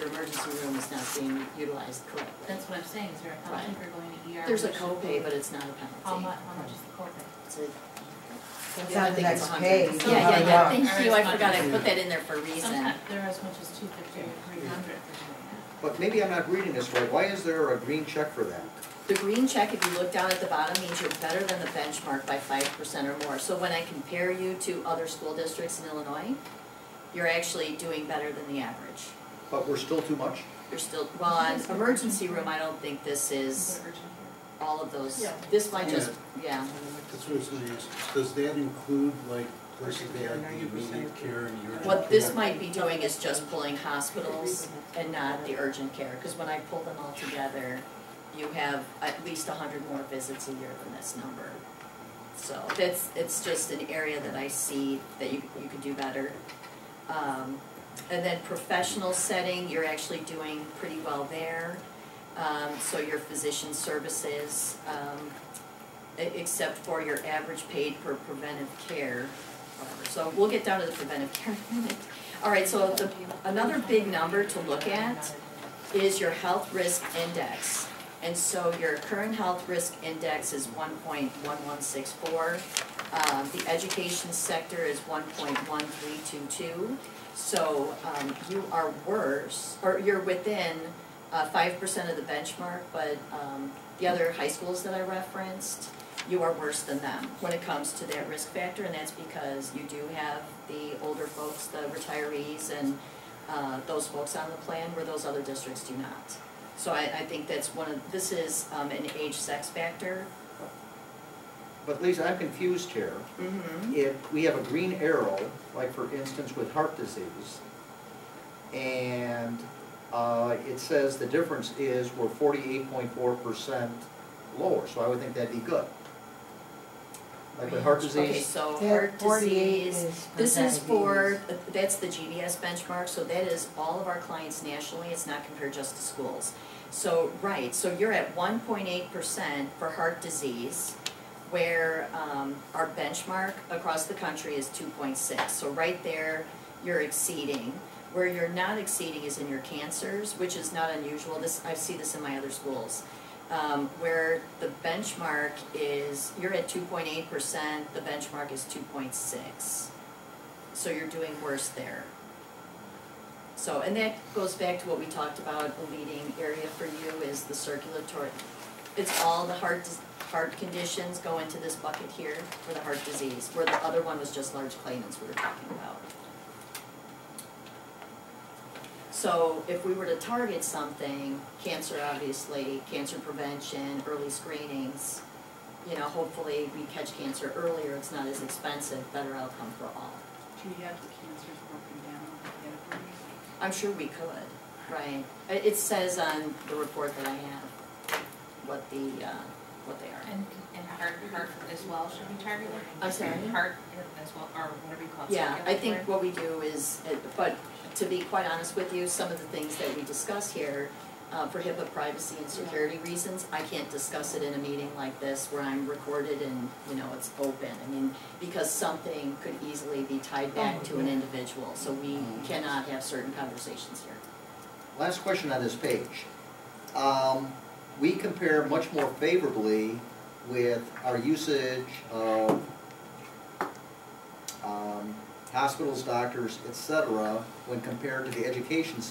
your emergency room is not being utilized correctly. That's what I'm saying, is there a penalty for going to ER? There's a copay, but it's not a penalty. How much is the copay? It's a, It's yeah, I on the think it's next 100. page. Yeah, thank Or you, as I much forgot as- I put that in there for a reason. Sometimes they're as much as $250 or $300 for doing that. But maybe I'm not reading this right. Why is there a green check for that? The green check, if you look down at the bottom, means you're better than the benchmark by 5% or more. So when I compare you to other school districts in Illinois, you're actually doing better than the average. But we're still too much? You're still, well, on emergency room, I don't think this is all of those. This might just, yeah. That's what I was gonna ask. Does that include like places that have the immediate care and the urgent care? What this might be doing is just pulling hospitals and not the urgent care, because when I pull them all together, you have at least 100 more visits a year than this number. So it's just an area that I see that you could do better. And then professional setting, you're actually doing pretty well there. So your physician services, except for your average paid per preventive care, whatever. So we'll get down to the preventive care in a minute. All right, so another big number to look at is your health risk index. And so your current health risk index is 1.1164. The education sector is 1.1322. So you are worse, or you're within 5% of the benchmark, but the other high schools that I referenced, you are worse than them when it comes to that risk factor, and that's because you do have the older folks, the retirees, and those folks on the plan where those other districts do not. So I think that's this is an age-sex factor. But Lisa, I'm confused here. Mm-hmm. If we have a green arrow, like for instance with heart disease, and it says the difference is we're 48.4% lower, so I would think that'd be good. Like with heart disease. Okay, so Yeah, heart 48 disease, is for this is for, diabetes. that's the GBS benchmark, so that is all of our clients nationally, it's not compared just to schools. So, right, so you're at 1.8% for heart disease, where our benchmark across the country is 2.6. So right there, you're exceeding. Where you're not exceeding is in your cancers, which is not unusual. I see this in my other schools. Where the benchmark is, you're at 2.8%, the benchmark is 2.6. So you're doing worse there. So, and that goes back to what we talked about, a leading area for you is the circulatory. It's all the heart conditions go into this bucket here for the heart disease, where the other one was just large claimants we were talking about. So if we were to target something, cancer obviously, cancer prevention, early screenings, you know, hopefully we catch cancer earlier, it's not as expensive, better outcome for all. Do you have the cancers broken down in categories? I'm sure we could, right? It says on the report that I have what they are. And heart as well should be targeted? I'm sorry? Heart as well, or whatever you call it. Yeah, I think circulatory? what we do is, but to be quite honest with you, some of the things that we discuss here, for HIPAA privacy and security reasons, I can't discuss it in a meeting like this where I'm recorded and, you know, it's open. I mean, because something could easily be tied back to an individual, so we cannot have certain conversations here. Last question on this page. We compare much more favorably with our usage of hospitals, doctors, etc., when compared to the education